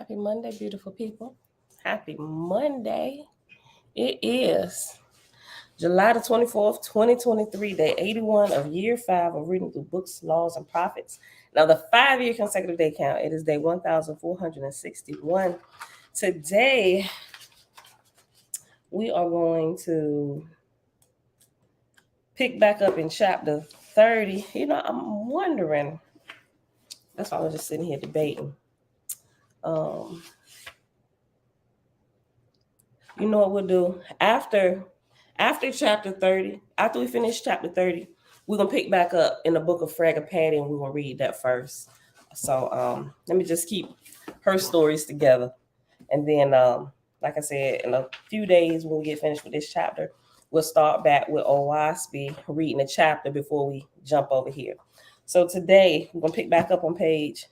Happy Monday, beautiful people. Happy Monday. It is July the 24th, 2023, day 81 of year 5 of reading through books, laws, and prophets. Now, the 5-year consecutive day count, it is day 1461. Today, we are going to pick back up in chapter 30. I'm wondering, that's why I was just sitting here debating. You know what we'll do? After chapter 30, after we finish chapter 30, we're going to pick back up in the book of Fragapati, and we're going to read that first. So let me just keep her stories together. And then, like I said, in a few days when we get finished with this chapter, we'll start back with Owaspi reading the chapter before we jump over here. So today, we're going to pick back up on page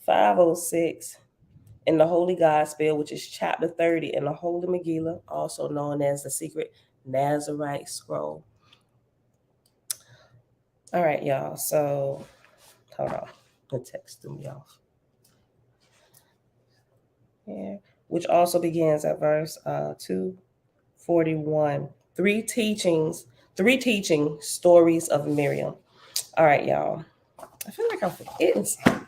506 in the Holy Gospel, which is chapter 30 in the Holy Megillah, also known as the Secret Nazarite Scroll. All right, y'all. So, hold on. The text threw me off. Yeah, which also begins at verse 241. Three teaching stories of Miriam. All right, y'all. I feel like I'm forgetting something.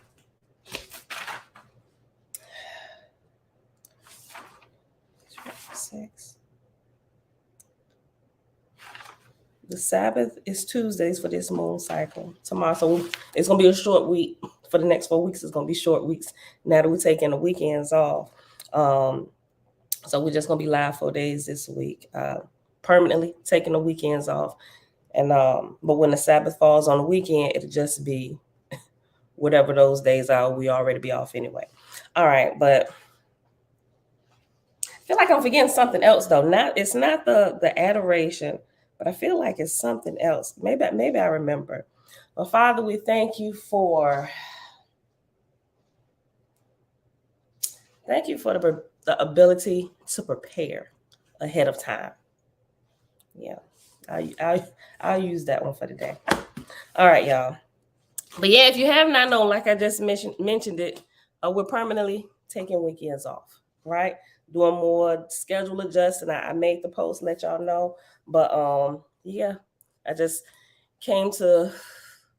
The Sabbath is Tuesdays for this moon cycle. Tomorrow, so it's going to be a short week. For the next 4 weeks, it's going to be short weeks. Now that we're taking the weekends off. So we're just going to be live 4 days this week. Permanently taking the weekends off. And but when the Sabbath falls on the weekend, it'll just be whatever those days are. We already be off anyway. All right, but I feel like I'm forgetting something else though. It's not the adoration, but I feel like it's something else. Maybe I remember. Well, Father, we thank you for the ability to prepare ahead of time. Yeah, I'll use that one for today. All right, y'all. But yeah, if you have not known, like I just mentioned it, we're permanently taking weekends off, right? Doing more schedule adjusting. I made the post, let y'all know. But yeah, I just came to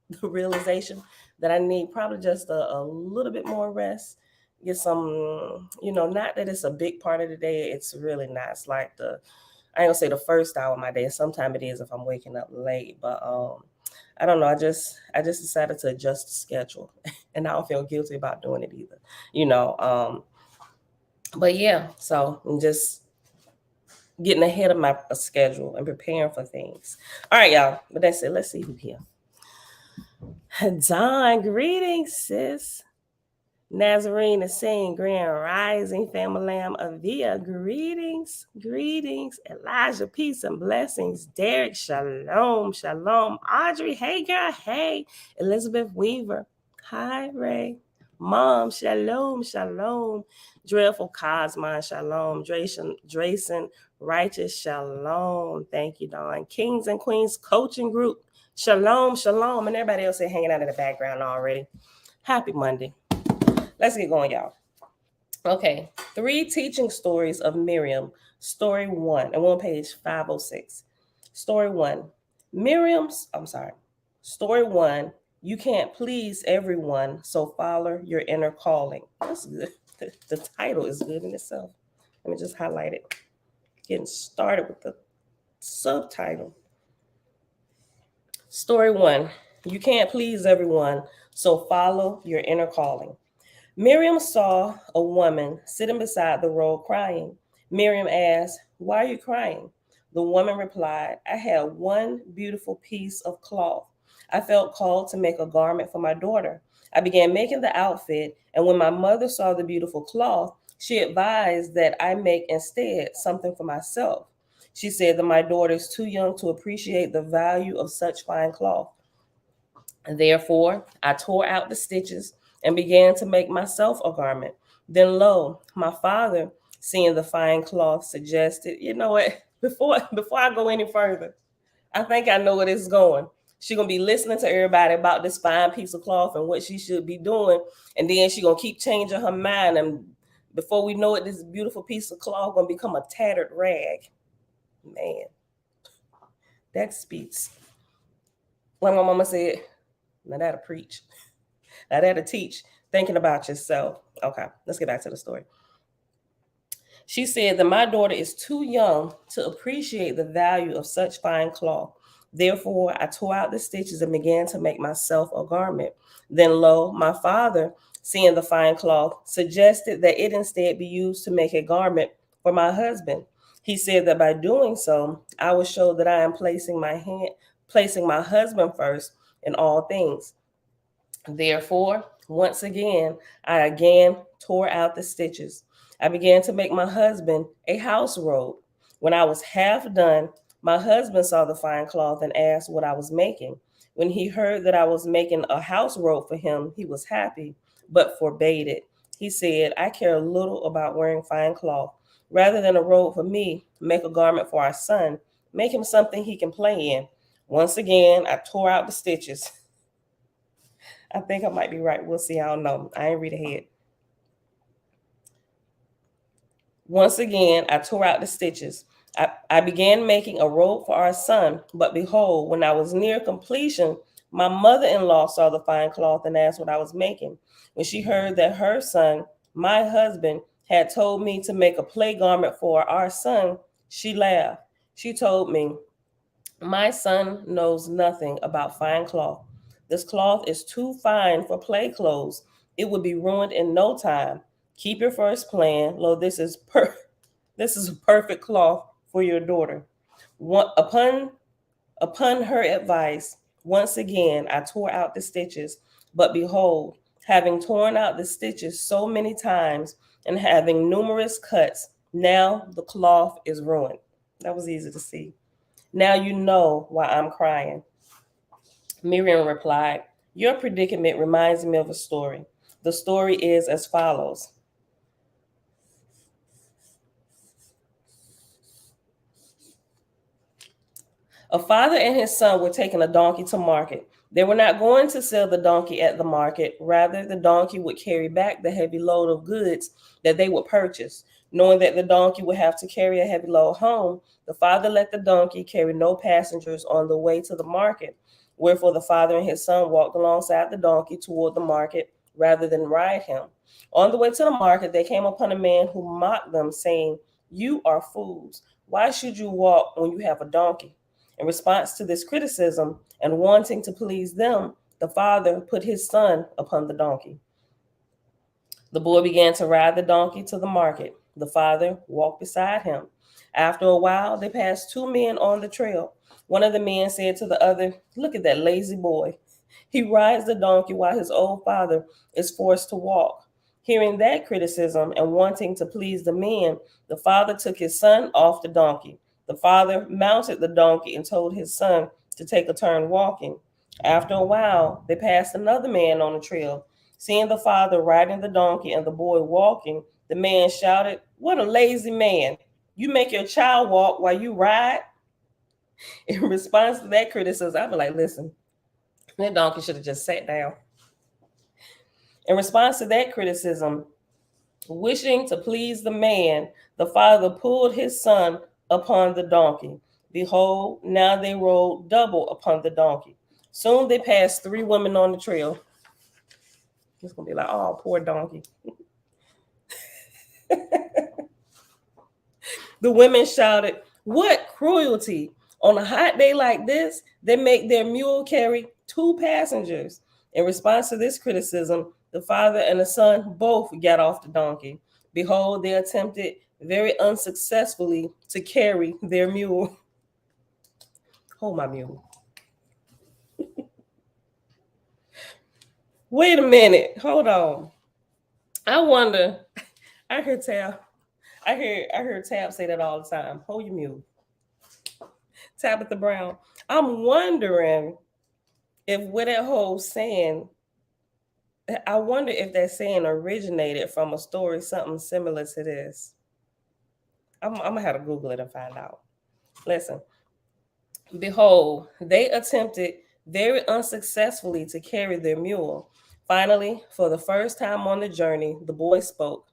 the realization that I need probably just a little bit more rest. Get some, not that it's a big part of the day. It's really not. It's like I ain't gonna say the first hour of my day. Sometimes it is if I'm waking up late. But I don't know. I just decided to adjust the schedule, and I don't feel guilty about doing it either. But yeah. So I'm just getting ahead of my schedule and preparing for things. All right, y'all. But that's it. Let's see who's here. Dawn, greetings, sis. Nazarene is saying grand rising, family lamb Avia, greetings. Elijah, peace and blessings. Derek, shalom. Audrey, hey girl, hey. Elizabeth Weaver, hi Ray. Mom, shalom. Dreadful Cosmon, shalom. Drayson, righteous, shalom. Thank you, Dawn. Kings and Queens coaching group, shalom. And everybody else is hanging out in the background already. Happy Monday. Let's get going, y'all. Okay, 3 teaching stories of Miriam. Story 1, and we're on page 506. Story 1, Story 1, you can't please everyone, so follow your inner calling. That's good. The title is good in itself. Let me just highlight it. Getting started with the subtitle. Story 1, you can't please everyone, so follow your inner calling. Miriam saw a woman sitting beside the road crying. Miriam asked, "Why are you crying?" The woman replied, "I had one beautiful piece of cloth. I felt called to make a garment for my daughter. I began making the outfit, and when my mother saw the beautiful cloth, she advised that I make instead something for myself. She said that my daughter is too young to appreciate the value of such fine cloth. Therefore, I tore out the stitches and began to make myself a garment. Then lo, my father, seeing the fine cloth, suggested, you know what, before I go any further, I think I know where this is going. She's going to be listening to everybody about this fine piece of cloth and what she should be doing. And then she's going to keep changing her mind and Before we know it, this beautiful piece of cloth gonna become a tattered rag. Man, that speaks. Like my mama said, now that'll preach. Now that'll teach. Thinking about yourself. Okay, let's get back to the story. She said that my daughter is too young to appreciate the value of such fine cloth. Therefore, I tore out the stitches and began to make myself a garment. Then, lo, my father, seeing the fine cloth, suggested that it instead be used to make a garment for my husband. He said that by doing so, I would show that I am placing my husband first in all things. Therefore, once again, I again tore out the stitches. I began to make my husband a house robe. When I was half done, my husband saw the fine cloth and asked what I was making. When he heard that I was making a house robe for him, he was happy, but forbade it. He said, I care little about wearing fine cloth. Rather than a robe for me, make a garment for our son. Make him something he can play in. Once again, I tore out the stitches. I think I might be right. We'll see. I don't know. I ain't read ahead. Once again, I tore out the stitches. I began making a robe for our son, but behold, when I was near completion, my mother-in-law saw the fine cloth and asked what I was making. When she heard that her son, my husband, had told me to make a play garment for our son, she laughed. She told me, my son knows nothing about fine cloth. This cloth is too fine for play clothes. It would be ruined in no time. Keep your first plan. Lo, this is a perfect cloth for your daughter. Upon her advice, once again I tore out the stitches. But behold, having torn out the stitches so many times and having numerous cuts, now the cloth is ruined. That was easy to see. Now you know why I'm crying. Miriam replied, your predicament reminds me of a story. The story is as follows. A father and his son were taking a donkey to market. They were not going to sell the donkey at the market. Rather, the donkey would carry back the heavy load of goods that they would purchase. Knowing that the donkey would have to carry a heavy load home, the father let the donkey carry no passengers on the way to the market. Wherefore the father and his son walked alongside the donkey toward the market rather than ride him. On the way to the market, they came upon a man who mocked them, saying, you are fools. Why should you walk when you have a donkey? In response to this criticism and wanting to please them, the father put his son upon the donkey. The boy began to ride the donkey to the market. The father walked beside him. After a while, they passed two men on the trail. One of the men said to the other, look at that lazy boy. He rides the donkey while his old father is forced to walk. Hearing that criticism and wanting to please the men, the father took his son off the donkey. The father mounted the donkey and told his son to take a turn walking. After a while, they passed another man on the trail. Seeing the father riding the donkey and the boy walking, the man shouted, what a lazy man. You make your child walk while you ride? In response to that criticism, I'd be like, listen, that donkey should have just sat down. In response to that criticism, wishing to please the man, the father pulled his son upon the donkey. Behold, now they rode double upon the donkey. Soon they passed three women on the trail. It's going to be like, oh, poor donkey. The women shouted, what cruelty! On a hot day like this, they make their mule carry two passengers. In response to this criticism, the father and the son both got off the donkey. Behold, they attempted very unsuccessfully to carry their mule. Hold my mule. Wait a minute. Hold on. I wonder. I heard Tab say that all the time. Hold your mule. Tabitha Brown. I'm wondering if with that whole saying, I wonder if that saying originated from a story, something similar to this. I'm gonna have to Google it and find out. Listen. Behold, they attempted very unsuccessfully to carry their mule. Finally, for the first time on the journey, the boy spoke.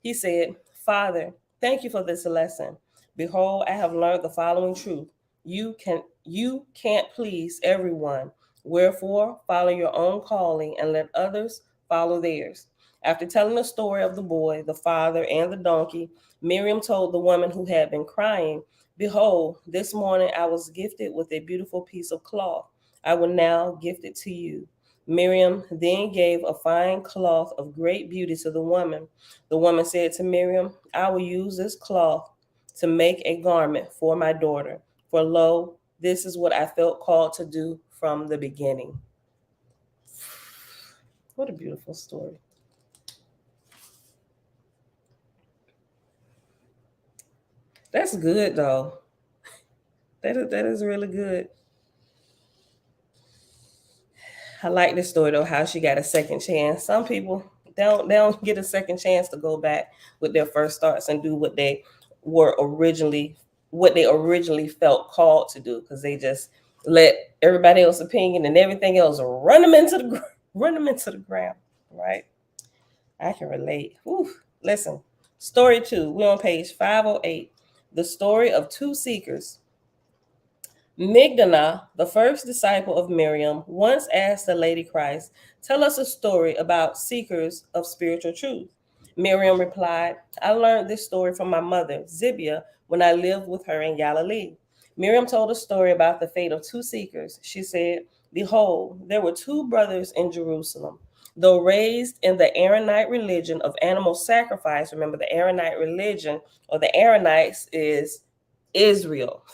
He said, Father, thank you for this lesson. Behold, I have learned the following truth. You can't please everyone. Wherefore, follow your own calling and let others follow theirs. After telling the story of the boy, the father, and the donkey, Miriam told the woman who had been crying, Behold, this morning I was gifted with a beautiful piece of cloth. I will now gift it to you. Miriam then gave a fine cloth of great beauty to the woman. The woman said to Miriam, I will use this cloth to make a garment for my daughter. For lo, this is what I felt called to do from the beginning. What a beautiful story. That's good though. That is really good. I like this story though, how she got a second chance. Some people they don't get a second chance to go back with their first starts and do what they originally felt called to do, because they just let everybody else's opinion and everything else run them into the ground, right? I can relate. Whew. Listen, story 2. We're on page 508. The story of two seekers. Migdana, the first disciple of Miriam, once asked the Lady Christ, Tell us a story about seekers of spiritual truth. Miriam replied, I learned this story from my mother, Zibia, when I lived with her in Galilee. Miriam told a story about the fate of two seekers. She said, Behold, there were two brothers in Jerusalem. Though raised in the Aaronite religion of animal sacrifice, remember the Aaronite religion or the Aaronites is Israel,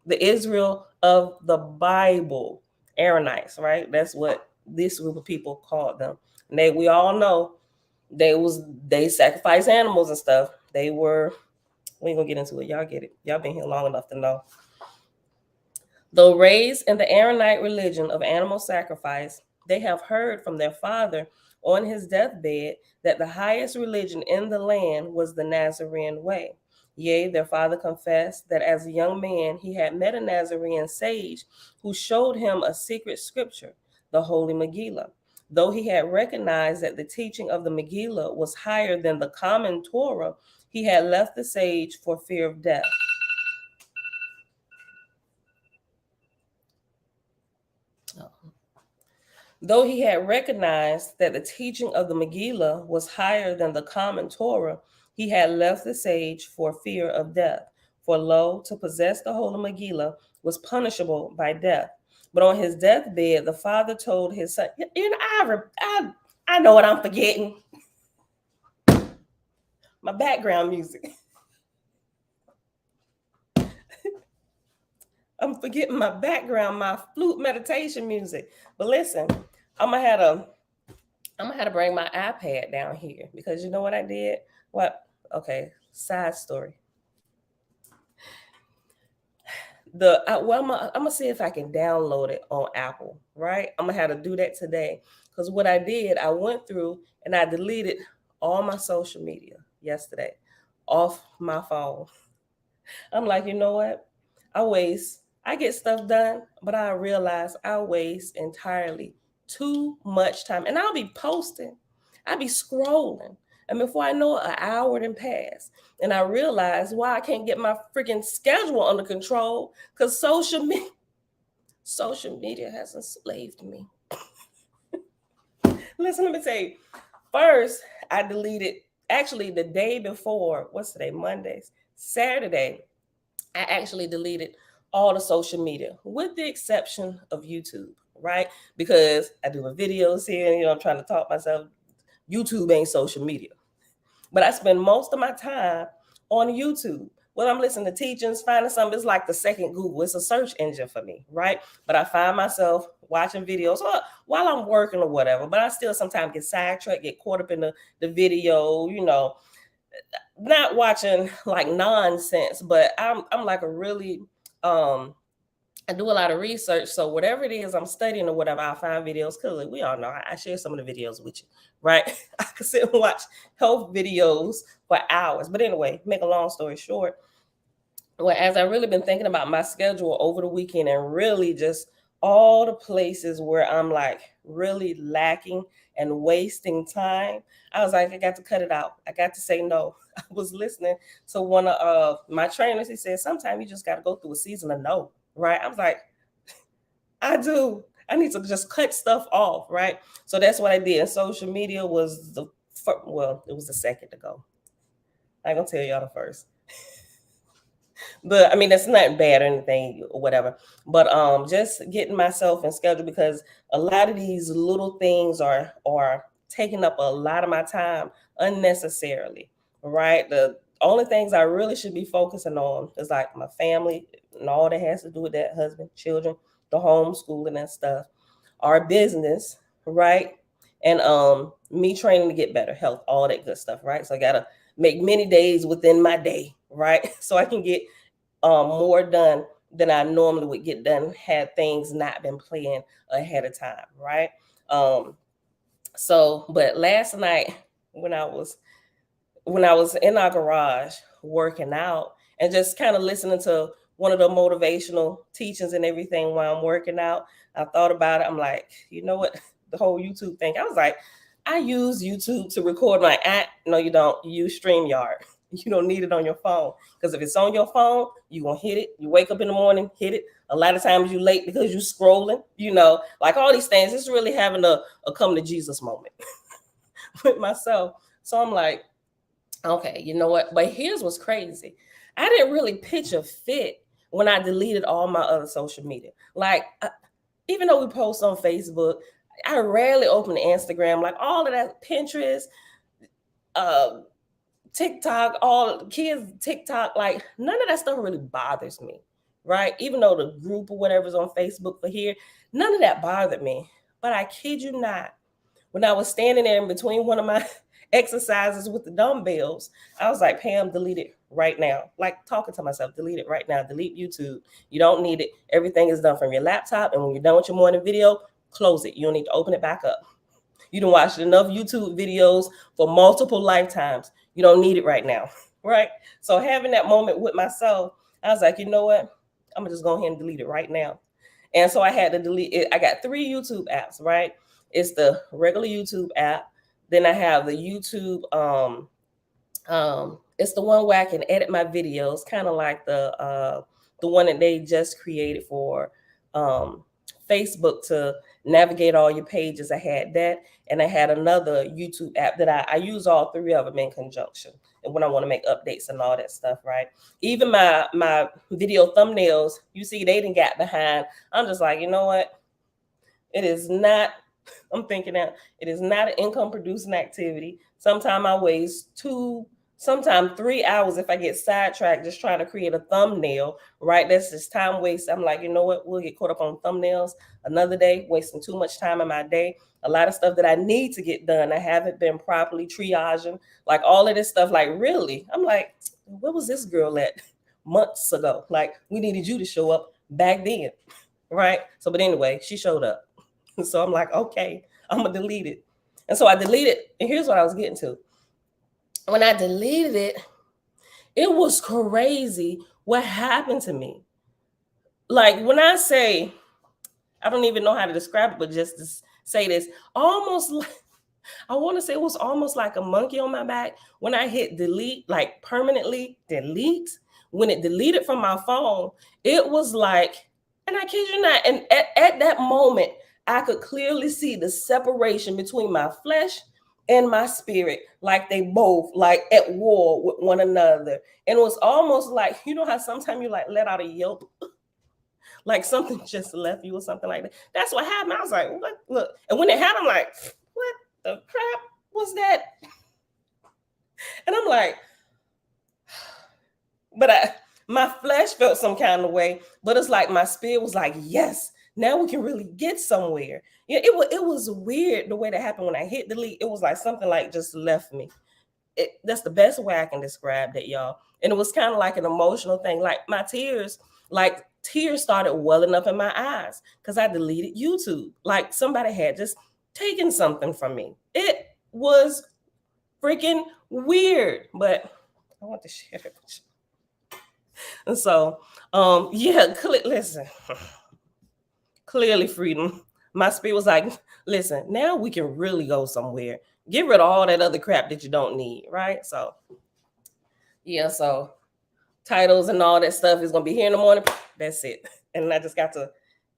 the Israel of the Bible, Aaronites, right? That's what this group of people called them. And we all know they sacrifice animals and stuff. We ain't gonna get into it. Y'all get it. Y'all been here long enough to know. Though raised in the Aaronite religion of animal sacrifice, they have heard from their father on his deathbed that the highest religion in the land was the Nazarene way. Yea, their father confessed that as a young man he had met a Nazarene sage who showed him a secret scripture, the Holy Megillah. Though he had recognized that the teaching of the Megillah was higher than the common Torah, he had left the sage for fear of death. Though he had recognized that the teaching of the Megillah was higher than the common Torah, he had left the sage for fear of death. For lo, to possess the Holy Megillah was punishable by death. But on his deathbed, the father told his son, I know what I'm forgetting. My background music. I'm forgetting my background, my flute meditation music. But listen, I'm gonna have to bring my iPad down here, because you know what I did? What? Okay, side story. I'm gonna see if I can download it on Apple. Right? I'm gonna have to do that today, because what I did, I went through and I deleted all my social media yesterday off my phone. I'm like, you know what? I get stuff done, but I realize I waste entirely too much time. And I'll be posting, I'll be scrolling. And before I know it, an hour done pass. And I realize why I can't get my freaking schedule under control, because social media has enslaved me. Listen, let me tell you. First, I deleted, actually the day before, what's today? Mondays. Saturday, I actually deleted all the social media, with the exception of YouTube, right? Because I do my videos here, and I'm trying to talk myself. YouTube ain't social media. But I spend most of my time on YouTube. When I'm listening to teachings, finding something, it's like the second Google. It's a search engine for me, right? But I find myself watching videos while I'm working or whatever. But I still sometimes get sidetracked, get caught up in the video, not watching like nonsense, but I'm like a really I do a lot of research. So whatever it is I'm studying or whatever, I'll find videos. Cause we all know I share some of the videos with you, right? I could sit and watch health videos for hours. But anyway, make a long story short, well, as I really been thinking about my schedule over the weekend, and really just all the places where I'm like really lacking and wasting time, I was like, I got to cut it out. I got to say no. I was listening to one of my trainers. He said, sometimes you just got to go through a season of no, right? I was like, I do. I need to just cut stuff off, right? So that's what I did. And social media was it was the second to go. I ain't gonna tell y'all the first. But I mean, that's not bad or anything or whatever. But just getting myself in schedule, because a lot of these little things are taking up a lot of my time unnecessarily, right? The only things I really should be focusing on is like my family and all that has to do with that, husband, children, the homeschooling and stuff, our business, right? And me training to get better health, all that good stuff, right? So I gotta make many days within my day, right? So I can get more done than I normally would get done had things not been planned ahead of time, right? But last night when I was in our garage working out and just kind of listening to one of the motivational teachings and everything while I'm working out, I thought about it. I'm like, you know what? The whole YouTube thing. I was like, I use YouTube to record my app. No, you don't. You use StreamYard. You don't need it on your phone, because if it's on your phone, you gonna hit it. You wake up in the morning, hit it. A lot of times you late because you scrolling. Like all these things. It's really having a come to Jesus moment with myself. So I'm like, okay, you know what? But here's what's crazy. I didn't really pitch a fit when I deleted all my other social media. Like, even though we post on Facebook, I rarely open the Instagram. Like all of that, Pinterest, TikTok, all kids TikTok, like none of that stuff really bothers me, right? Even though the group or whatever's on Facebook for here, none of that bothered me. But I kid you not, when I was standing there in between one of my exercises with the dumbbells, I was like, Pam, delete it right now. Like talking to myself, delete it right now. Delete YouTube. You don't need it. Everything is done from your laptop. And when you're done with your morning video, close it. You don't need to open it back up. You done watched enough YouTube videos for multiple lifetimes. You don't need it right now, right? So having that moment with myself, I was like, you know what? I'm gonna just go ahead and delete it right now. And so I had to delete it. I got 3 YouTube apps, right? It's the regular YouTube app. Then I have the YouTube, it's the one where I can edit my videos, kind of like the one that they just created for Facebook to navigate all your pages. I had that, and I had another YouTube app that I use all 3 of them in conjunction. And when I want to make updates and all that stuff, right? Even my video thumbnails, you see, they didn't get behind. I'm just like, you know what? It is not. I'm thinking that it is not an income producing activity. Sometimes I waste 2, sometimes 3 hours if I get sidetracked just trying to create a thumbnail, right? That's just time waste. I'm like, you know what? We'll get caught up on thumbnails another day, wasting too much time in my day. A lot of stuff that I need to get done, I haven't been properly triaging, like all of this stuff. Like, really? I'm like, where was this girl at months ago? Like, we needed you to show up back then, right? So, but anyway, she showed up. So I'm like, okay, I'm gonna delete it. And so I deleted, and here's what I was getting to. When I deleted it, it was crazy what happened to me. Like when I say, I don't even know how to describe it, but just to say this, almost like, I want to say it was almost like a monkey on my back when I hit delete, like permanently delete. When it deleted from my phone, it was like, and I kid you not, and at that moment, I could clearly see the separation between my flesh and my spirit, like they both like at war with one another. And it was almost like, you know how sometimes you like let out a yelp, like something just left you or something like that. That's what happened. I was like, what? Look. And when it happened, I'm like, what the crap was that? And I'm like, but my flesh felt some kind of way, but it's like my spirit was like, yes, now we can really get somewhere. Yeah, it was weird the way that happened when I hit delete. It was like something like just left me. That's the best way I can describe that, y'all. And it was kind of like an emotional thing. Like my tears started welling up in my eyes because I deleted YouTube. Like somebody had just taken something from me. It was freaking weird, but I want to share it with you. And so, listen. Clearly freedom. My spirit was like, listen, now we can really go somewhere. Get rid of all that other crap that you don't need, right? So Yeah, so titles and all that stuff is gonna be here in the morning. That's it. And I just got to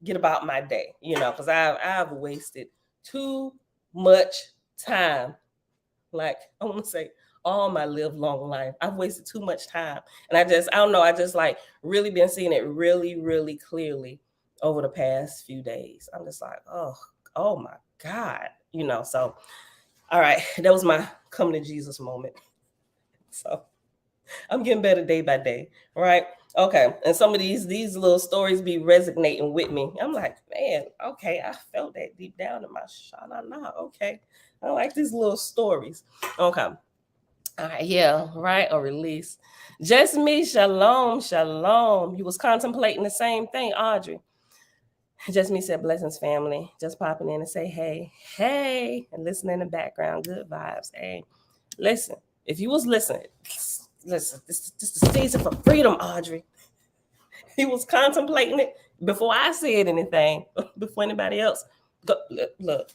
get about my day, because I've wasted too much time. Like, I want to say all my live long life. I've wasted too much time. And I don't know, I just like really been seeing it really, really clearly over the past few days. I'm just like, oh my God. So all right, that was my come to Jesus moment. So I'm getting better day by day, right? Okay, and some of these little stories be resonating with me. I'm like, man, okay, I felt that deep down in my shana. Okay, I like these little stories. Okay, all right, yeah, right, or release. Just me, shalom, shalom. You was contemplating the same thing, Audrey. Just me said, blessings, family. Just popping in and say, hey, and listen in the background. Good vibes. Hey, listen, if you was listening, listen, this is the season for freedom, Audrey. He was contemplating it before I said anything, before anybody else. Look.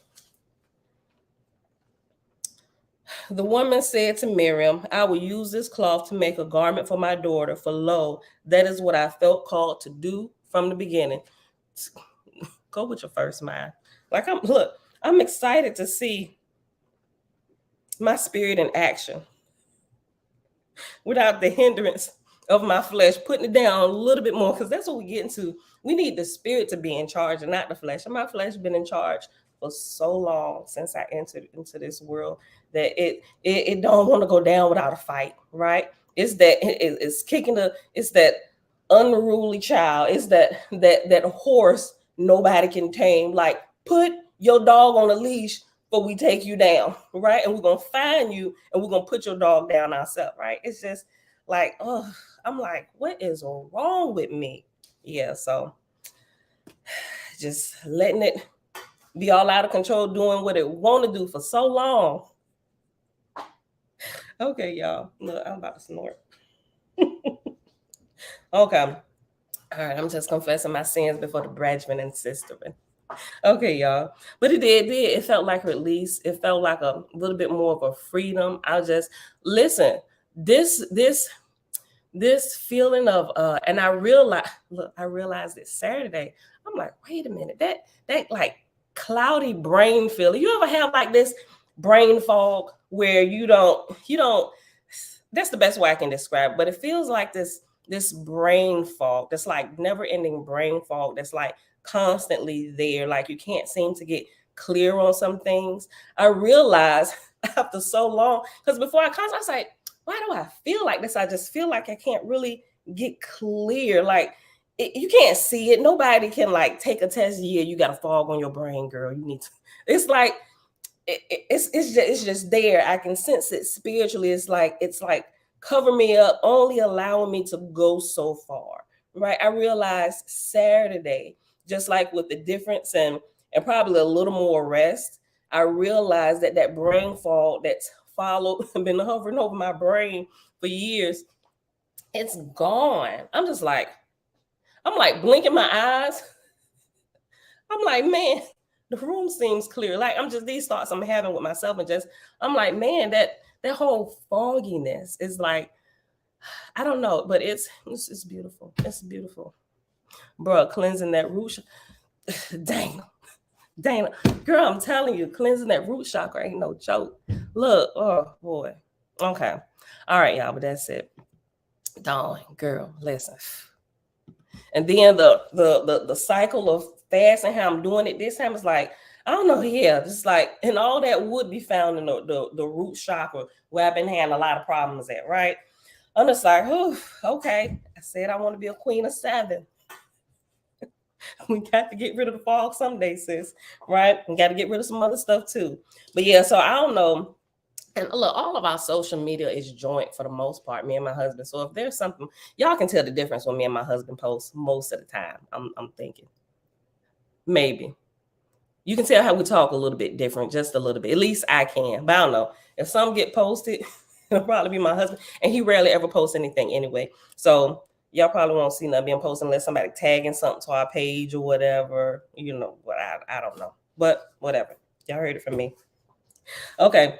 The woman said to Miriam, I will use this cloth to make a garment for my daughter, for lo, that is what I felt called to do from the beginning. Go with your first mind. I'm excited to see my spirit in action without the hindrance of my flesh, putting it down a little bit more, because that's what we get into. We need the spirit to be in charge and not the flesh. And my flesh has been in charge for so long since I entered into this world that it don't want to go down without a fight, right? It's kicking it's that unruly child. It's that horse nobody can tame. Like, put your dog on a leash but we take you down, right? And we're gonna find you and we're gonna put your dog down ourselves, right? It's just like, oh, I'm like, what is wrong with me? Yeah, so just letting it be all out of control, doing what it want to do for so long. Okay, y'all. Look, I'm about to snort. Okay. All right, I'm just confessing my sins before the brethren and sisterin. Okay, y'all. But it did. It felt like release. It felt like a little bit more of a freedom. I just listen. This feeling of and I realized it Saturday. I'm like, wait a minute, that like cloudy brain feeling. You ever have like this brain fog where you don't that's the best way I can describe it, but it feels like this brain fog, that's like never ending brain fog, that's like constantly there, like you can't seem to get clear on some things. I realized after so long, because before I was like, why do I feel like this? I just feel like I can't really get clear. Like you can't see it. Nobody can like take a test. Yeah, you got a fog on your brain, girl. You need to. It's like it's just there. I can sense it spiritually. It's like cover me up, only allowing me to go so far. Right. I realized Saturday, just like with the difference and probably a little more rest, I realized that brain fog that's followed been hovering over my brain for years, it's gone. I'm like blinking my eyes. I'm like, man, the room seems clear. Like I'm just these thoughts I'm having with myself, and just I'm like, man, that whole fogginess is like, I don't know, but it's beautiful. It's beautiful, bro. Cleansing that root. Dana, girl, I'm telling you, cleansing that root chakra ain't no joke. Look, oh boy. Okay, all right, y'all, but that's it. Darling, girl, listen. And then the cycle of fasting, how I'm doing it this time is like, I don't know, yeah, just like, and all that would be found in the root chakra where I've been having a lot of problems at, right? I'm just like, okay. I said I want to be a queen of 7. We got to get rid of the fog someday, sis, right? We got to get rid of some other stuff too. But yeah, so I don't know. And look, all of our social media is joint for the most part, me and my husband. So if there's something, y'all can tell the difference when me and my husband post most of the time. I'm thinking. Maybe. You can tell how we talk a little bit different, just a little bit. At least I can. But I don't know. If some get posted, it'll probably be my husband. And he rarely ever posts anything anyway. So y'all probably won't see nothing being posted unless somebody tagging something to our page or whatever. I don't know. But whatever. Y'all heard it from me. Okay.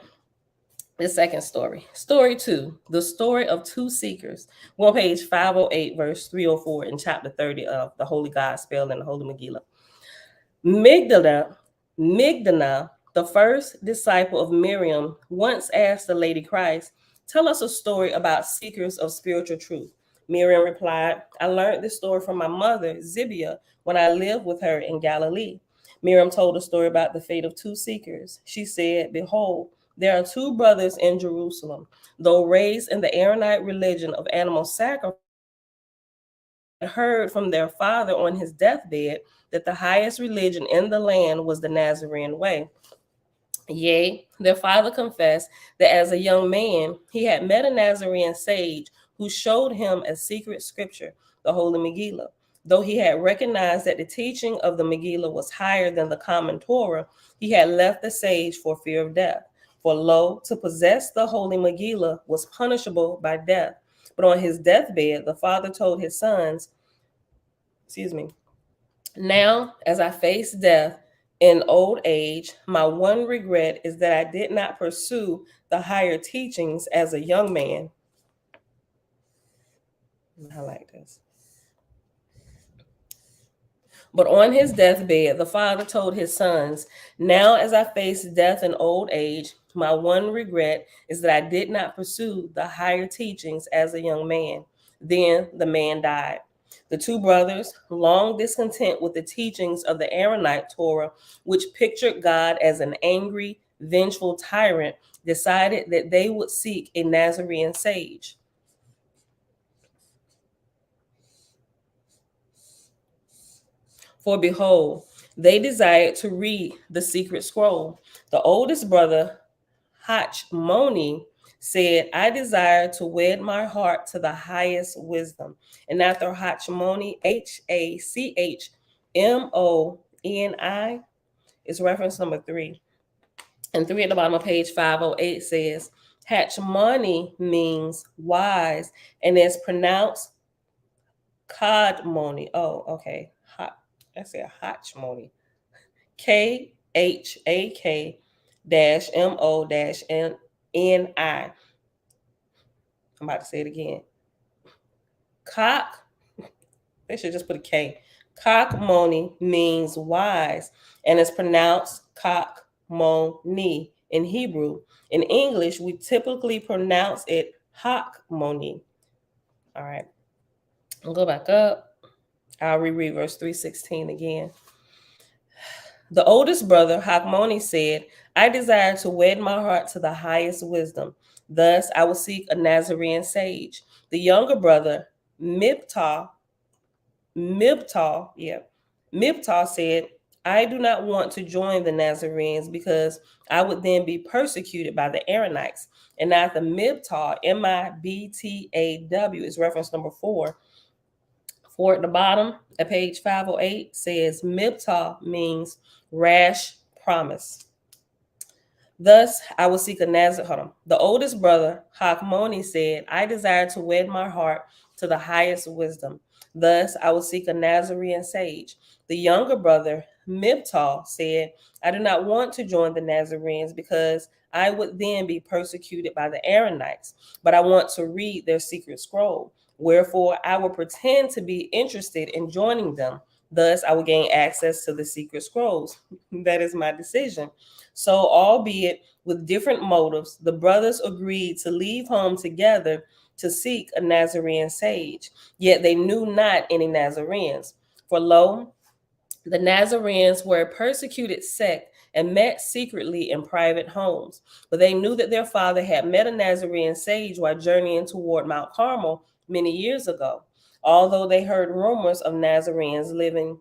The second story. Story 2, the story of two seekers. We're on page 508, verse 304 in chapter 30 of the Holy Gospel and the Holy Megillah. Migdana, the first disciple of Miriam, once asked the Lady Christ, "Tell us a story about seekers of spiritual truth." Miriam replied, "I learned this story from my mother, Zibia, when I lived with her in Galilee." Miriam told a story about the fate of two seekers. She said, "Behold, there are two brothers in Jerusalem. Though raised in the Aaronite religion of animal sacrifice, heard from their father on his deathbed that the highest religion in the land was the Nazarene way. Yea, their father confessed that as a young man he had met a Nazarene sage who showed him a secret scripture, the Holy Megillah. Though he had recognized that the teaching of the Megillah was higher than the common Torah, he had left the sage for fear of death. For lo, to possess the Holy Megillah was punishable by death. But on his deathbed, the father told his sons, now, as I face death in old age, my one regret is that I did not pursue the higher teachings as a young man. I like this. But on his deathbed, the father told his sons, now as I face death in old age, my one regret is that I did not pursue the higher teachings as a young man. Then the man died. The two brothers, long discontent with the teachings of the Aaronite Torah, which pictured God as an angry, vengeful tyrant, decided that they would seek a Nazarene sage. For behold, they desired to read the secret scroll. The oldest brother, Hachmoni, said, I desire to wed my heart to the highest wisdom. And after Hachmoni, Hachmoni, is reference number 3. And 3 at the bottom of page 508 says, Hachmoni means wise and is pronounced Kadmoni. Oh, okay. I said Hachmoni. KHAK-MO-NI. I'm about to say it again. They should just put a K. Kakmoni means wise and is pronounced Kakmoni in Hebrew. In English, we typically pronounce it Hakmoni. All right. I'll go back up. I'll reread verse 316 again. The oldest brother, Hakmoni, said, I desire to wed my heart to the highest wisdom. Thus, I will seek a Nazarene sage. The younger brother, Mibtah said, I do not want to join the Nazarenes because I would then be persecuted by the Aaronites. And now the Mibtah, Mibtaw, is reference number 4. 4 at the bottom at page 508 says Mibtah means rash promise. Thus, I will seek a Nazarene. The oldest brother, Hakmoni, said, I desire to wed my heart to the highest wisdom. Thus, I will seek a Nazarene sage. The younger brother, Mibtah, said, I do not want to join the Nazarenes because I would then be persecuted by the Aaronites, but I want to read their secret scroll. Wherefore, I will pretend to be interested in joining them. Thus, I will gain access to the secret scrolls. That is my decision. So, albeit with different motives, the brothers agreed to leave home together to seek a Nazarene sage. Yet they knew not any Nazarenes. For lo, the Nazarenes were a persecuted sect and met secretly in private homes. But they knew that their father had met a Nazarene sage while journeying toward Mount Carmel many years ago. Although they heard rumors of Nazarenes living,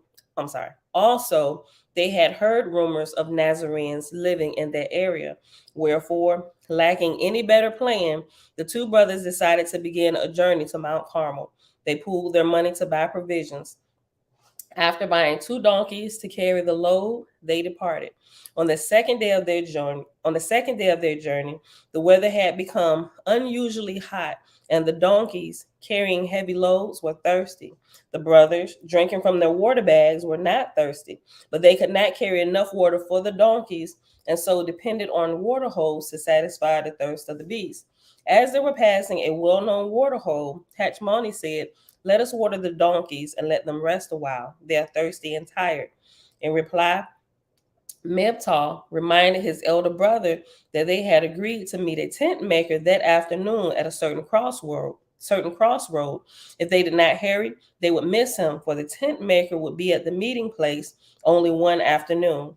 also they had heard rumors of Nazarenes living in that area. Wherefore, lacking any better plan, the two brothers decided to begin a journey to Mount Carmel. They pooled their money to buy provisions. After buying 2 donkeys to carry the load, they departed. On the second day of their journey, the weather had become unusually hot, and the donkeys, carrying heavy loads, were thirsty. The brothers, drinking from their water bags, were not thirsty, but they could not carry enough water for the donkeys, and so depended on water holes to satisfy the thirst of the beasts. As they were passing a well-known water hole, Hatchmoni said, "Let us water the donkeys and let them rest a while. They are thirsty and tired." In reply, Mibtal reminded his elder brother that they had agreed to meet a tent maker that afternoon at a certain crossroad. If they did not hurry, they would miss him, for the tent maker would be at the meeting place only one afternoon.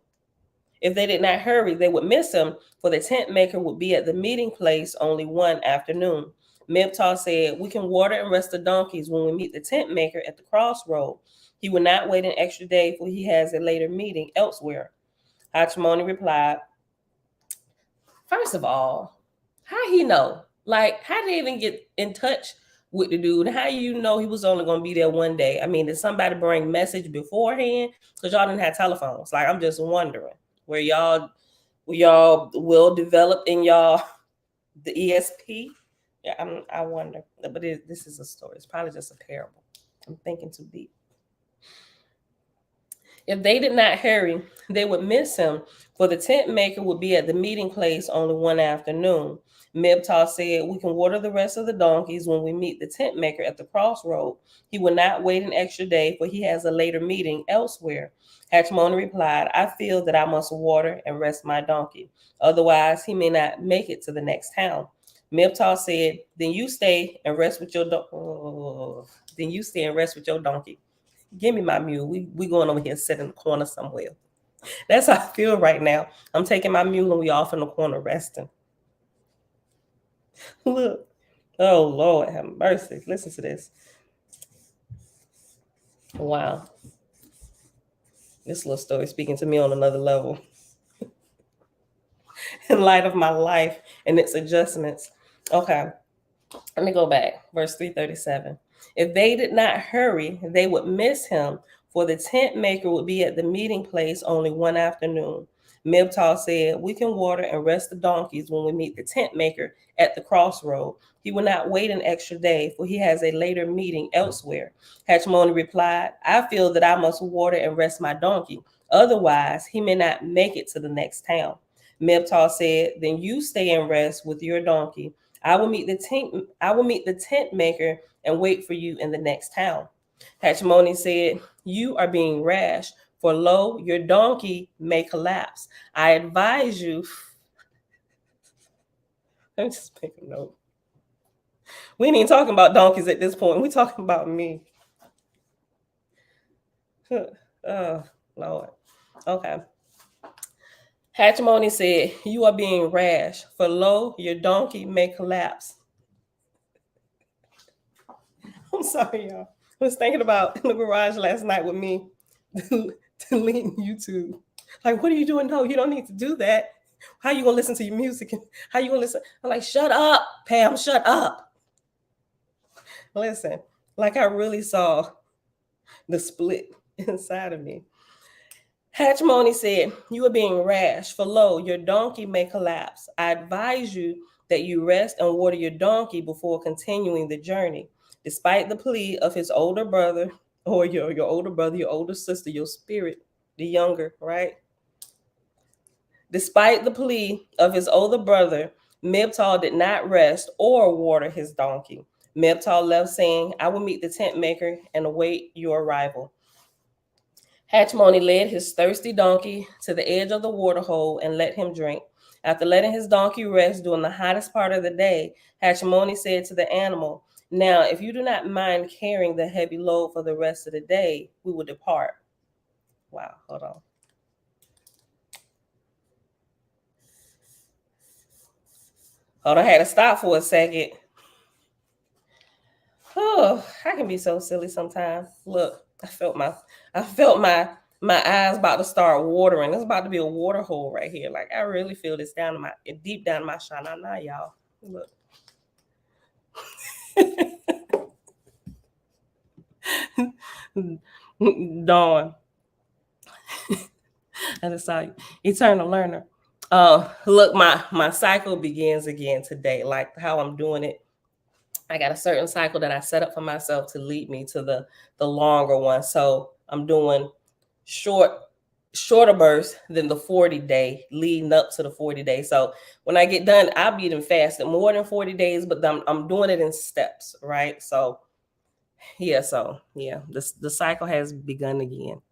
If they did not hurry, they would miss him, for the tent maker would be at the meeting place only one afternoon. Mibtal said, "We can water and rest the donkeys when we meet the tent maker at the crossroad. He will not wait an extra day, for he has a later meeting elsewhere." Hachimoni replied, "First of all, how he know? Like, how did they even get in touch with the dude? How you know he was only going to be there one day? I mean, did somebody bring message beforehand? Because y'all didn't have telephones. Like, I'm just wondering where y'all well developed in y'all the ESP. Yeah, I wonder. But this is a story. It's probably just a parable. I'm thinking too deep. If they did not hurry, they would miss him, for the tent maker would be at the meeting place only one afternoon. Mibtal said, "We can water the rest of the donkeys when we meet the tent maker at the crossroad. He will not wait an extra day, for he has a later meeting elsewhere." Hatchmoni replied, "I feel that I must water and rest my donkey. Otherwise, he may not make it to the next town." Mibtal said, Then you stay and rest with your donkey. Give me my mule. We going over here, sit in the corner somewhere. That's how I feel right now. I'm taking my mule and we off in the corner resting. Look. Oh, Lord, have mercy. Listen to this. Wow. This little story is speaking to me on another level. In light of my life and its adjustments. Okay. Let me go back. Verse 337. If they did not hurry, they would miss him, for the tent maker would be at the meeting place only one afternoon. Mibtal said, "We can water and rest the donkeys when we meet the tent maker at the crossroad. He will not wait an extra day, for he has a later meeting elsewhere." Hatchmoni replied, "I feel that I must water and rest my donkey. Otherwise, he may not make it to the next town." Mibtal said, "Then you stay and rest with your donkey. I will meet the tent maker and wait for you in the next town." Hatchmoni said, "You are being rash, for lo, your donkey may collapse. I advise you." Let me just make a note. We ain't even talking about donkeys at this point. We're talking about me. Oh, Lord. Okay. Hatchmoni said, "You are being rash, for lo, your donkey may collapse." I'm sorry, y'all. I was thinking about in the garage last night with me deleting YouTube. Like, what are you doing? No, you don't need to do that. How you gonna listen to your music? How you gonna listen? I'm like, shut up, Pam, shut up. Listen, like I really saw the split inside of me. Hatchmoni said, "You are being rash, for lo, your donkey may collapse. I advise you that you rest and water your donkey before continuing the journey." Despite the plea of his older brother, or your older brother, your older sister, your spirit, the younger, right? Despite the plea of his older brother, Mibtal did not rest or water his donkey. Mibtal left, saying, "I will meet the tent maker and await your arrival." Hatchmoni led his thirsty donkey to the edge of the water hole and let him drink. After letting his donkey rest during the hottest part of the day, Hatchmoni said to the animal, "Now, if you do not mind carrying the heavy load for the rest of the day, we will depart." Wow, hold on. Hold on, I had to stop for a second. Oh, I can be so silly sometimes. Look, I felt my eyes about to start watering. It's about to be a water hole right here. Like I really feel this deep down in my shanana, y'all. Look. Dawn. And it's like eternal learner. Look, my cycle begins again today. Like how I'm doing it, I got a certain cycle that I set up for myself to lead me to the longer one. So I'm doing shorter bursts than the 40 day leading up to the 40 days. So when I get done, I'll be even fasted more than 40 days, but I'm doing it in steps, right? So yeah, the cycle has begun again.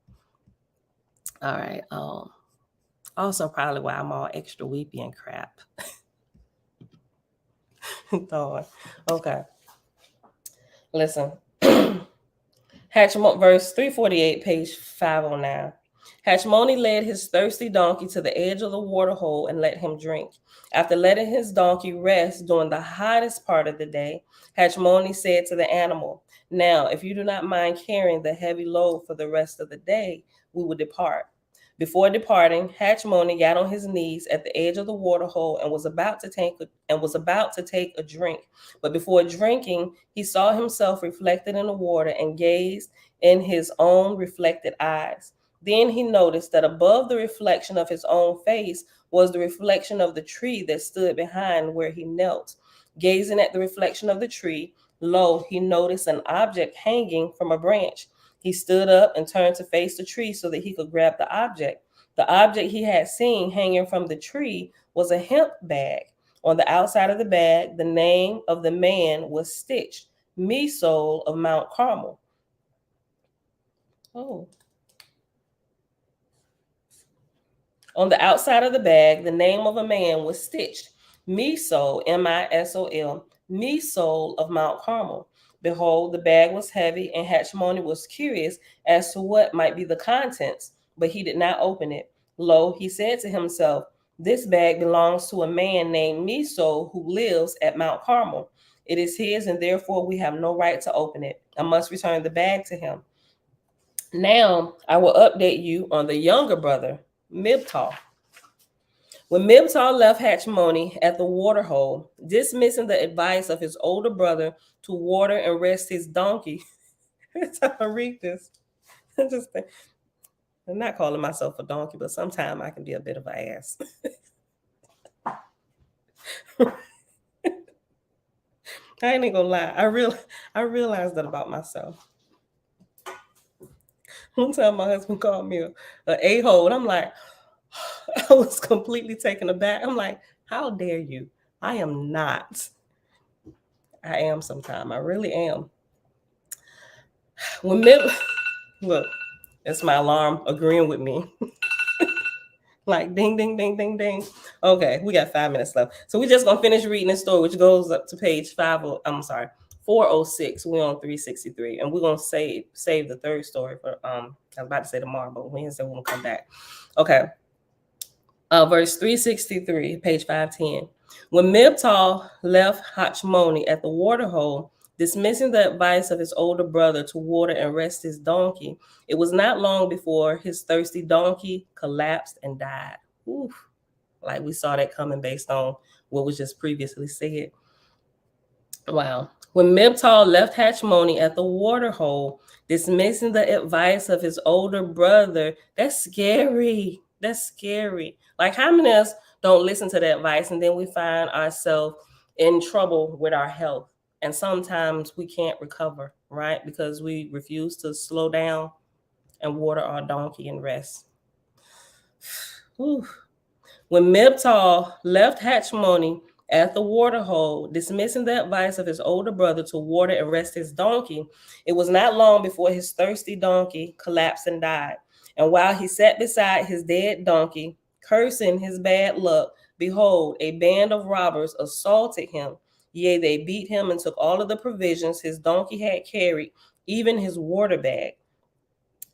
All right. Also probably why I'm all extra weepy and crap. Okay. Listen. Verse 348, page 509. Hachmoni led his thirsty donkey to the edge of the water hole and let him drink. After letting his donkey rest during the hottest part of the day, Hachmoni said to the animal, "Now, if you do not mind carrying the heavy load for the rest of the day, we will depart." Before departing, Hachmoni got on his knees at the edge of the water hole and was about to take a drink. But before drinking, he saw himself reflected in the water and gazed in his own reflected eyes. Then he noticed that above the reflection of his own face was the reflection of the tree that stood behind where he knelt. Gazing at the reflection of the tree, lo, he noticed an object hanging from a branch. He stood up and turned to face the tree so that he could grab the object. The object he had seen hanging from the tree was a hemp bag. On the outside of the bag, the name of the man was stitched, Mesol of Mount Carmel. Oh. On the outside of the bag, the name of a man was stitched, Mesol, Misol, Mesol of Mount Carmel. Behold, the bag was heavy, and Hachmoni was curious as to what might be the contents, but he did not open it. Lo, he said to himself, "This bag belongs to a man named Mesol who lives at Mount Carmel. It is his, and therefore we have no right to open it. I must return the bag to him." Now I will update you on the younger brother, Mibtal. When Mibtal left Hachmoni at the water hole, dismissing the advice of his older brother to water and rest his donkey, every time I read this, I just think, I'm not calling myself a donkey, but sometimes I can be a bit of an ass. I ain't gonna lie. I realized that about myself. One time my husband called me a a-hole, and I'm like, I was completely taken aback. I'm like, how dare you? I am not. I am sometimes. I really am. When look, that's my alarm agreeing with me. Like ding, ding, ding, ding, ding. Okay, we got 5 minutes left. So we're just gonna finish reading the story, which goes up to page 406. We're on 363. And we're gonna save the third story for I was about to say tomorrow, but Wednesday we're gonna come back. Okay. Verse 363, page 510. When Mibtal left Hachmoni at the water hole, dismissing the advice of his older brother to water and rest his donkey, it was not long before his thirsty donkey collapsed and died. Oof. Like we saw that coming based on what was just previously said. Wow. When Mibtal left Hachmoni at the water hole, dismissing the advice of his older brother, that's scary. That's scary. Like, how many of us don't listen to that advice and then we find ourselves in trouble with our health? And sometimes we can't recover, right? Because we refuse to slow down and water our donkey and rest. Whew. When Mibtal left Hachmoni at the water hole, dismissing the advice of his older brother to water and rest his donkey, it was not long before his thirsty donkey collapsed and died. And while he sat beside his dead donkey, cursing his bad luck, behold, a band of robbers assaulted him. Yea, they beat him and took all of the provisions his donkey had carried, even his water bag.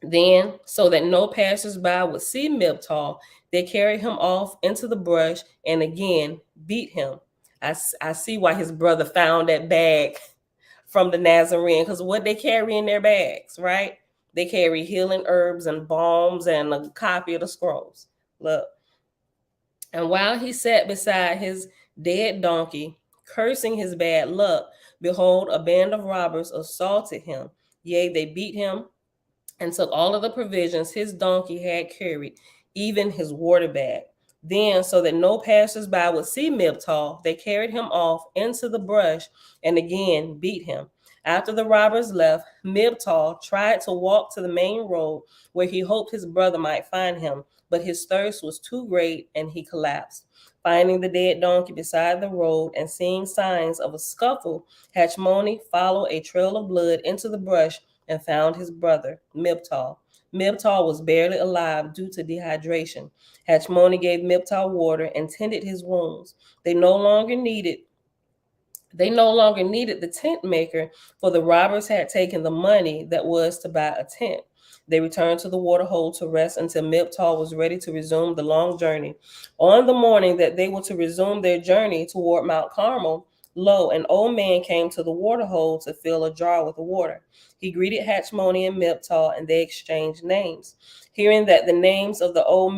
Then, so that no passers-by would see Mibtal, they carried him off into the brush and again beat him. I see why his brother found that bag from the Nazarene, because what they carry in their bags, right? They carry healing herbs and balms and a copy of the scrolls. Look. And while he sat beside his dead donkey, cursing his bad luck, behold, a band of robbers assaulted him. Yea, they beat him and took all of the provisions his donkey had carried, even his water bag. Then, so that no passers-by would see Mibtal, they carried him off into the brush and again beat him. After the robbers left, Mibtal tried to walk to the main road where he hoped his brother might find him, but his thirst was too great and he collapsed. Finding the dead donkey beside the road and seeing signs of a scuffle, Hatchmoni followed a trail of blood into the brush and found his brother, Mibtal. Mibtal was barely alive due to dehydration. Hatchmoni gave Mibtal water and tended his wounds. They no longer needed the tent maker, for the robbers had taken the money that was to buy a tent. They returned to the waterhole to rest until Mibtal was ready to resume the long journey. On the morning that they were to resume their journey toward Mount Carmel, lo, an old man came to the waterhole to fill a jar with water. He greeted Hatchmoni and Mibtal, and they exchanged names. Hearing that the name of the old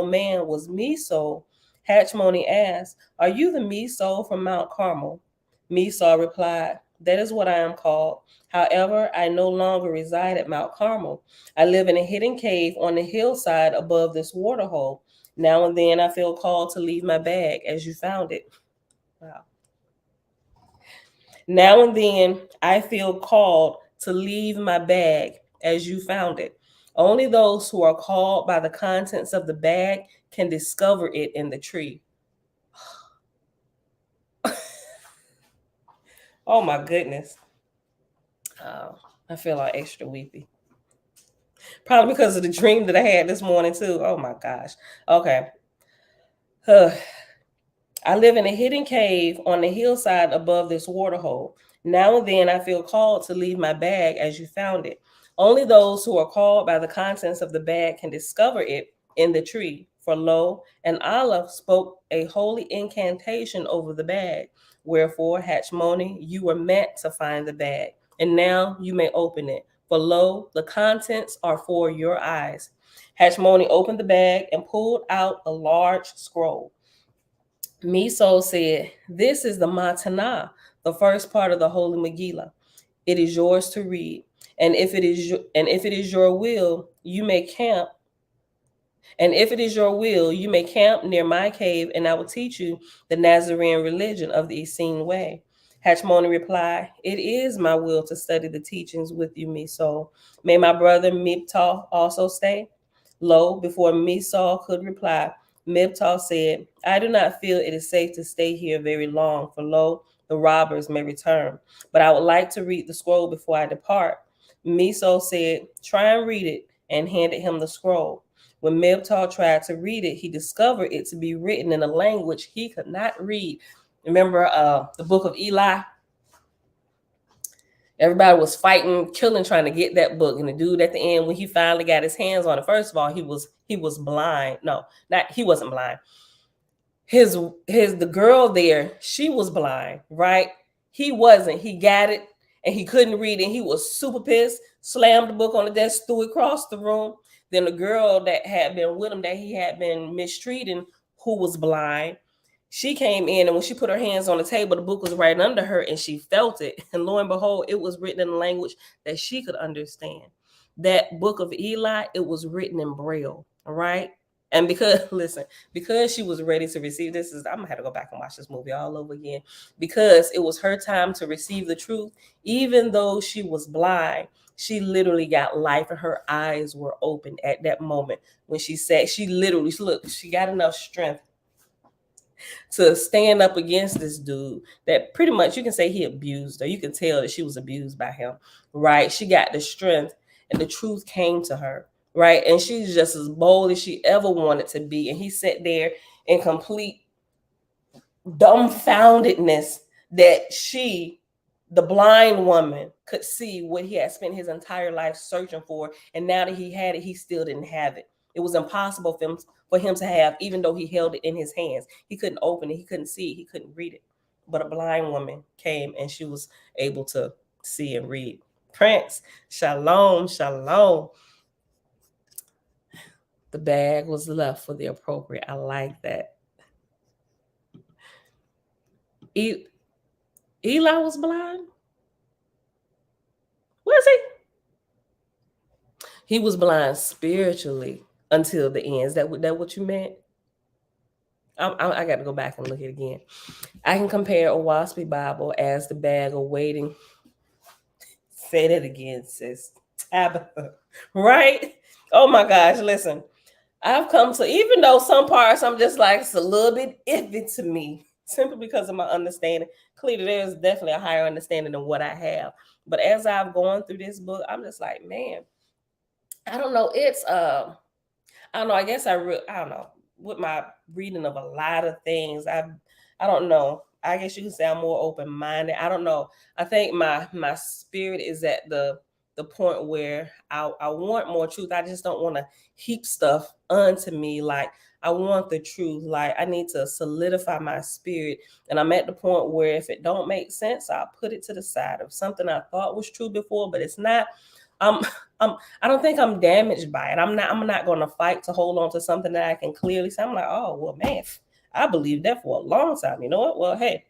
man was Miso, Hatchmoni asked, "Are you the Miso from Mount Carmel?" Miso replied, "That is what I am called. However, I no longer reside at Mount Carmel. I live in a hidden cave on the hillside above this waterhole. Now and then I feel called to leave my bag as you found it." Wow. Now and then I feel called to leave my bag as you found it. Only those who are called by the contents of the bag can discover it in the tree. Oh my goodness. I feel like extra weepy. Probably because of the dream that I had this morning too. Oh my gosh. Okay. I live in a hidden cave on the hillside above this waterhole. Now and then I feel called to leave my bag as you found it. Only those who are called by the contents of the bag can discover it in the tree. For lo, an olive spoke a holy incantation over the bag. Wherefore, Hatchmoni, you were meant to find the bag, and now you may open it. For lo, the contents are for your eyes. Hatchmoni opened the bag and pulled out a large scroll. Miso said, "This is the Matana, the first part of the Holy Megillah. It is yours to read, and if it is your will, you may camp. And if it is your will, you may camp near my cave, and I will teach you the Nazarene religion of the Essene way." Hatchmoni replied, "It is my will to study the teachings with you, Miso. May my brother Mibtal also stay?" Lo, before Miso could reply, Mibtal said, "I do not feel it is safe to stay here very long, for lo, the robbers may return. But I would like to read the scroll before I depart." Miso said, "Try and read it," and handed him the scroll. When Mibtal tried to read it, he discovered it to be written in a language he could not read. Remember the book of Eli? Everybody was fighting, killing, trying to get that book. And the dude at the end, when he finally got his hands on it, first of all, he was blind. No, not he wasn't blind. The girl there, she was blind, right? He wasn't. He got it and he couldn't read it. And he was super pissed, slammed the book on the desk, threw it across the room. Then the girl that had been with him, that he had been mistreating, who was blind, she came in, and when she put her hands on the table, the book was right under her, and she felt it. And lo and behold, it was written in a language that she could understand. That book of Eli, it was written in Braille, all right? And because she was ready to receive this, I'm gonna have to go back and watch this movie all over again. Because it was her time to receive the truth, even though she was blind, she literally got life, and her eyes were open at that moment when she said, she literally, look, she got enough strength to stand up against this dude that pretty much you can say he abused her. You can tell that she was abused by him, right? She got the strength and the truth came to her, right? And she's just as bold as she ever wanted to be. And he sat there in complete dumbfoundedness that she, the blind woman, could see what he had spent his entire life searching for. And now that he had it, he still didn't have it. It was impossible for him to have, even though he held it in his hands. He couldn't open it, he couldn't see it, he couldn't read it. But a blind woman came and she was able to see and read. Prince, shalom, shalom. The bag was left for the appropriate. I like that. Eli was blind? was he? He was blind spiritually until the end. Is that what you meant? I got to go back and look at it again. I can compare a waspy Bible as the bag of waiting. Say that again, sis. Tabitha. Right? Oh my gosh, listen. I've come to, even though some parts I'm just like, it's a little bit iffy to me, simply because of my understanding. Clearly, there's definitely a higher understanding than what I have. But as I've gone through this book, I'm just like, man, I don't know. It's I don't know. I guess I don't know. With my reading of a lot of things, I don't know. I guess you can say I'm more open minded. I don't know. I think my spirit is at the point where I want more truth. I just don't want to heap stuff onto me. Like, I want the truth. Like, I need to solidify my spirit. And I'm at the point where if it don't make sense, I'll put it to the side. Of something I thought was true before, but it's not. I'm I don't think I'm damaged by it. I'm not going to fight to hold on to something that I can clearly say. I'm like, oh well, man, I believed that for a long time. You know what? Well, hey,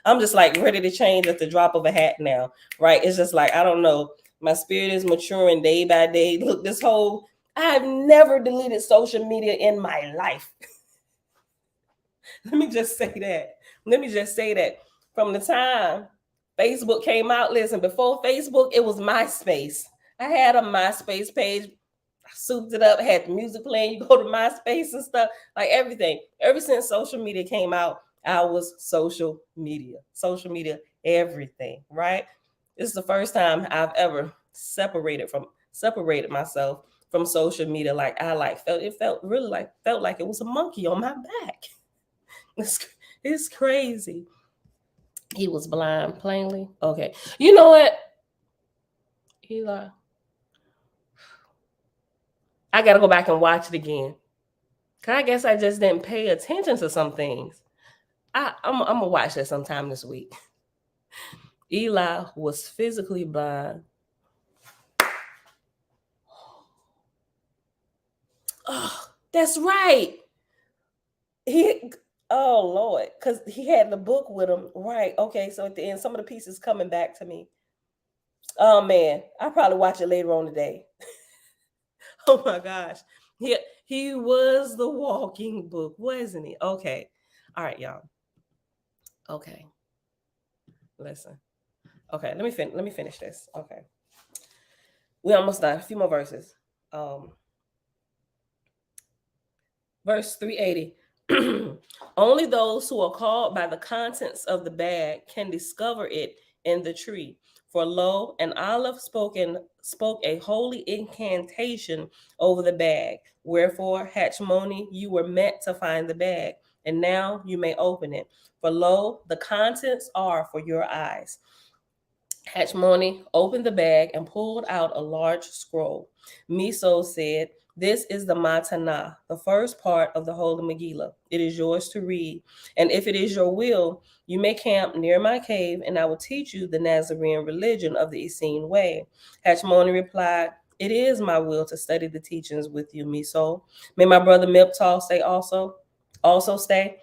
I'm just like ready to change at the drop of a hat now, right? It's just like, I don't know. My spirit is maturing day by day. Look, I've never deleted social media in my life. Let me just say that. From the time Facebook came out, listen, before Facebook, it was MySpace. I had a MySpace page. I souped it up, had the music playing. You go to MySpace and stuff, like everything. Ever since social media came out, I was social media, everything, right? This is the first time I've ever separated myself from social media. Like, felt like it was a monkey on my back. It's crazy. He was blind, plainly. Okay. You know what, Eli? I got to go back and watch it again. Cause I guess I just didn't pay attention to some things. I'm going to watch that sometime this week. Eli was physically blind. Oh, that's right. Oh Lord, because he had the book with him. Right. Okay. So at the end, some of the pieces coming back to me. Oh man, I'll probably watch it later on today. Oh my gosh. He was the walking book, wasn't he? Okay. All right, y'all. Okay. Listen. Okay, let me finish this. Okay. We almost done. A few more verses. Verse 380. Only those who are called by the contents of the bag can discover it in the tree. For lo, an olive spoke a holy incantation over the bag. Wherefore, Hatchmoni, you were meant to find the bag, and now you may open it. For lo, the contents are for your eyes. Hatchmoni opened the bag and pulled out a large scroll. Miso said, "This is the Matana, the first part of the Holy Megillah. It is yours to read. And if it is your will, you may camp near my cave, and I will teach you the Nazarene religion of the Essene way." Hatchmoni replied, "It is my will to study the teachings with you, Miso. May my brother Miptal stay also stay?"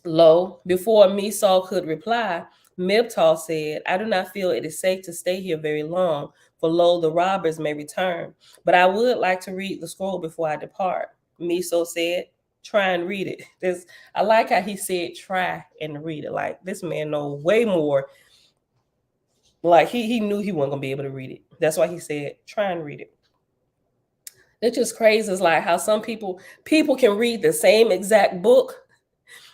Lo, before Miso could reply, Mibtal said, "I do not feel it is safe to stay here very long, for lo, the robbers may return. But I would like to read the scroll before I depart." Miso said, "Try and read it." I like how he said, "Try and read it." Like, this man knows way more. Like, he knew he wasn't going to be able to read it. That's why he said, "Try and read it." It's just crazy. It's like how some people can read the same exact book,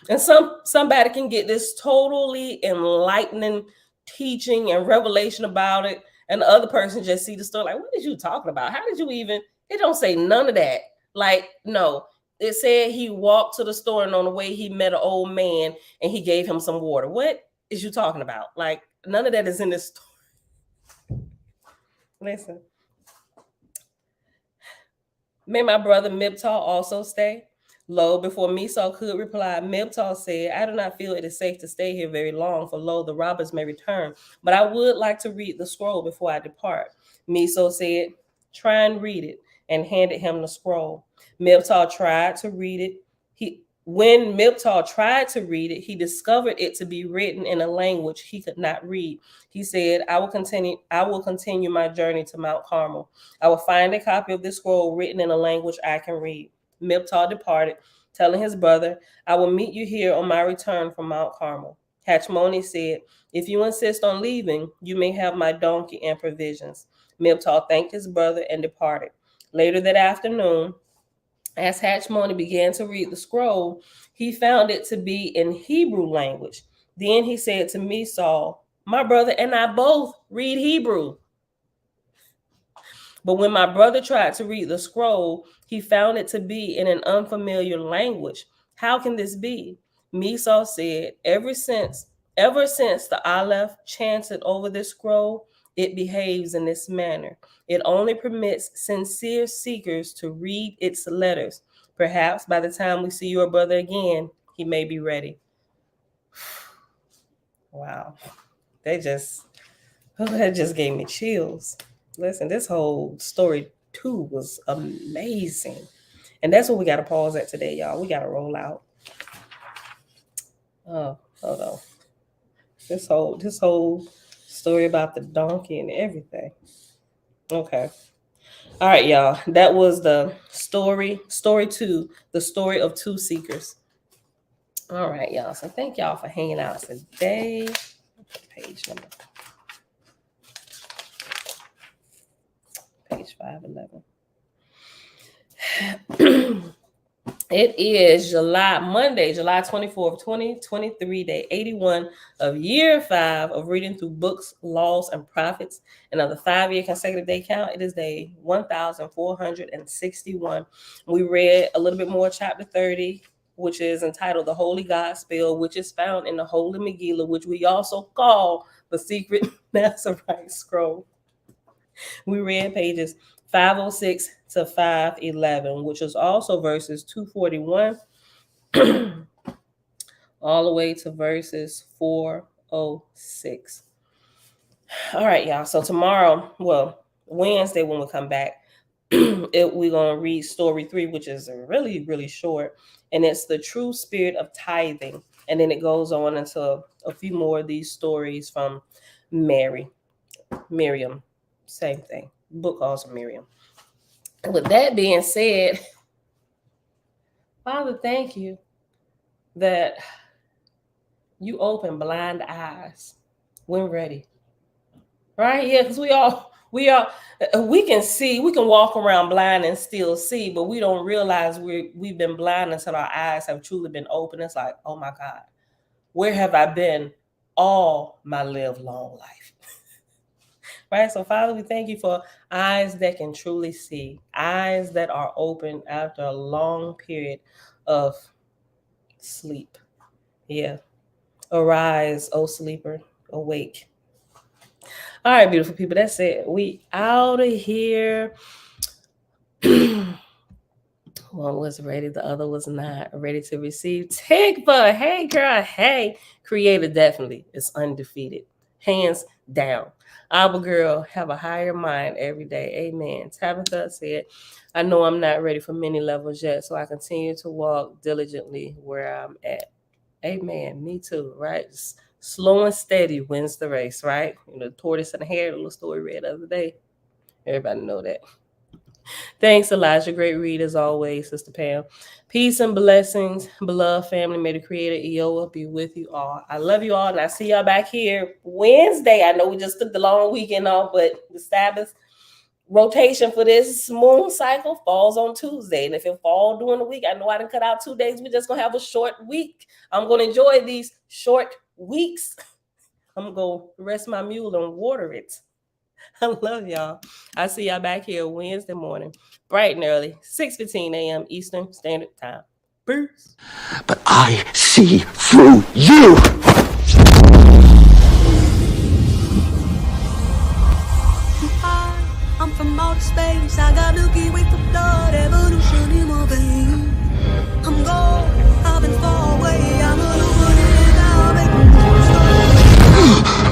and somebody can get this totally enlightening teaching and revelation about it, and the other person just see the story like, "What is you talking about? How did you even?" It don't say none of that. Like, no, it said he walked to the store, and on the way he met an old man and he gave him some water. What is you talking about? Like, none of that is in this story. Listen. May my brother Mibtal also stay? Lo, before Miso could reply, Mibtal said, "I do not feel it is safe to stay here very long, for lo, the robbers may return. But I would like to read the scroll before I depart." Miso said, "Try and read it," and handed him the scroll. Mibtal tried to read it. When Miptah tried to read it, he discovered it to be written in a language he could not read. He said, I will continue my journey to Mount Carmel. I will find a copy of this scroll written in a language I can read. Miptah departed, telling his brother, I will meet you here on my return from Mount Carmel. Hachmoni said, if you insist on leaving, you may have my donkey and provisions. Miptah thanked his brother and departed. Later that afternoon, as Hachmoni began to read the scroll, he found it to be in Hebrew language. Then he said to me, Saul, my brother and I both read Hebrew. But when my brother tried to read the scroll, he found it to be in an unfamiliar language. How can this be? Saul said, ever since the Aleph chanted over this scroll, it behaves in this manner. It only permits sincere seekers to read its letters. Perhaps by the time we see your brother again, he may be ready. Wow. That just gave me chills. Listen, this whole story too was amazing. And that's what we got to pause at today, y'all. We got to roll out. Oh, hold on. This whole story about the donkey and everything. Okay. All right, y'all. That was the story 2, the story of 2 seekers. All right, y'all. So thank y'all for hanging out today. Page 511. It is Monday, July 24th, 2023, day 81 of year 5 of reading through books, laws, and prophets. And of the 5-year consecutive day count, it is day 1461. We read a little bit more chapter 30, which is entitled The Holy Gospel, which is found in the Holy Megillah, which we also call the Secret Nazarite Scroll. We read pages 506 to 511, which is also verses 241 all the way to verses 406. All right, y'all. So tomorrow, Wednesday when we come back, we're going to read story 3, which is really, really short. And it's the true spirit of tithing. And then it goes on into a few more of these stories from Miriam. Same thing. Book calls of Miriam. And with that being said, Father, thank you that you open blind eyes when ready. Right? Yeah, because we can see, we can walk around blind and still see, but we don't realize we've been blind until our eyes have truly been open. It's like, oh my God, where have I been all my live long life? Right? So, Father, we thank you for eyes that can truly see, eyes that are open after a long period of sleep. Yeah. Arise, O sleeper, awake. All right, beautiful people, that's it. We out of here. One was ready, the other was not ready to receive. Tigba, hey girl, hey. Creator definitely is undefeated. Hands down. Our girl, have a higher mind every day. Amen. Tabitha said, I know I'm not ready for many levels yet, so I continue to walk diligently where I'm at. Amen. Me too, right? Just slow and steady wins the race, right? The tortoise and the hare, the little story read the other day. Everybody know that. Thanks, Elijah. Great read as always, Sister Pam. Peace and blessings, beloved family. May the Creator Eoa be with you all. I love you all, and I see y'all back here Wednesday. I know we just took the long weekend off, but the Sabbath rotation for this moon cycle falls on Tuesday. And if it falls during the week, I know I didn't cut out 2 days. We're just going to have a short week. I'm going to enjoy these short weeks. I'm going to rest my mule and water it. I love y'all. I see y'all back here Wednesday morning, bright and early, 6:15 a.m. Eastern Standard Time. Peace. But I see through you. I'm from outer space. I got Milky Way for blood, evolution in my veins. I'm gold. I've been far away. I'm illuminated now.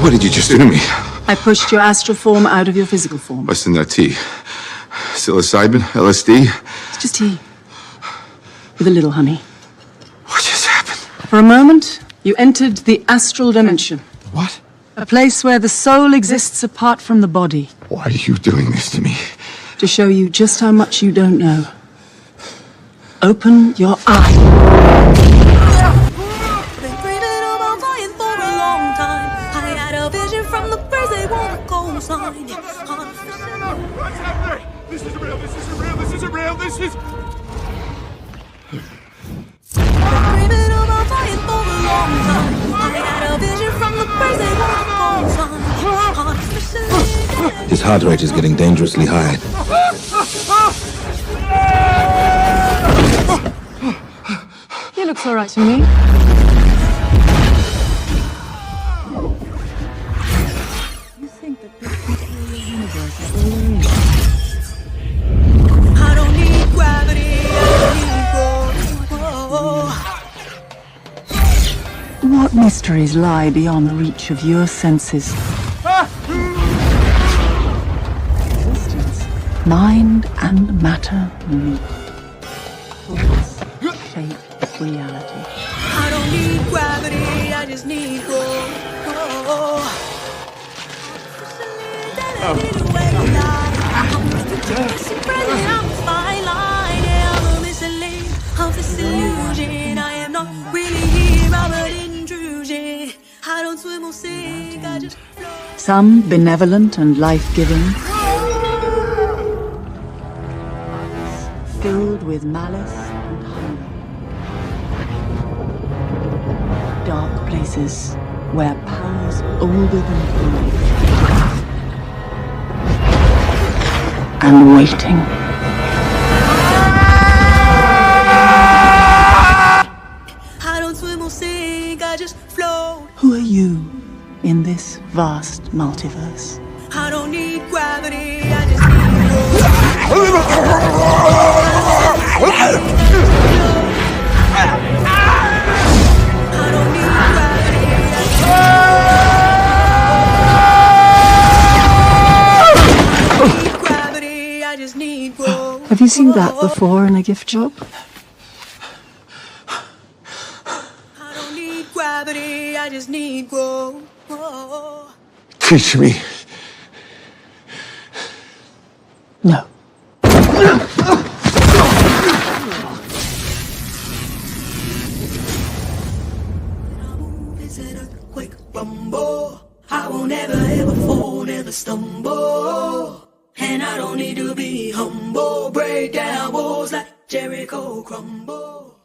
What did you just do to me? I pushed your astral form out of your physical form. What's in that tea? Psilocybin? LSD? It's just tea. With a little honey. For a moment, you entered the astral dimension. What? A place where the soul exists apart from the body. Why are you doing this to me? To show you just how much you don't know. Open your eye. Been dreaming about flying for a long time. I had a vision from the birds, they want a cold sign. What's happening? This isn't real, this isn't real, this isn't real, this is... Dreaming about flying for a long time. I had a vision from the birds, they want a cold sign. His heart rate is getting dangerously high. He looks all right to me. You think that this particular universe is all there is? I don't need gravity, I don't need What mysteries lie beyond the reach of your senses? Existence, mind and matter meet. Thoughts shape reality. I don't need gravity, I just need growth. I am not really here, I'm an intrusion. I don't swim or sink, I just float. Some benevolent and life-giving, filled with malice and hunger. Dark places where powers older than time and waiting. I don't swim or sink, I just float. Who are you in this vast multiverse? I don't need gravity, I just need growth. I don't need gravity, I just need growth. Have you seen that before in a gift shop? I don't need gravity, I just need growth. Teach me. No. It's an earthquake rumble. I won't ever ever fall, never stumble. And I don't need to be humble. Break down walls like Jericho crumble.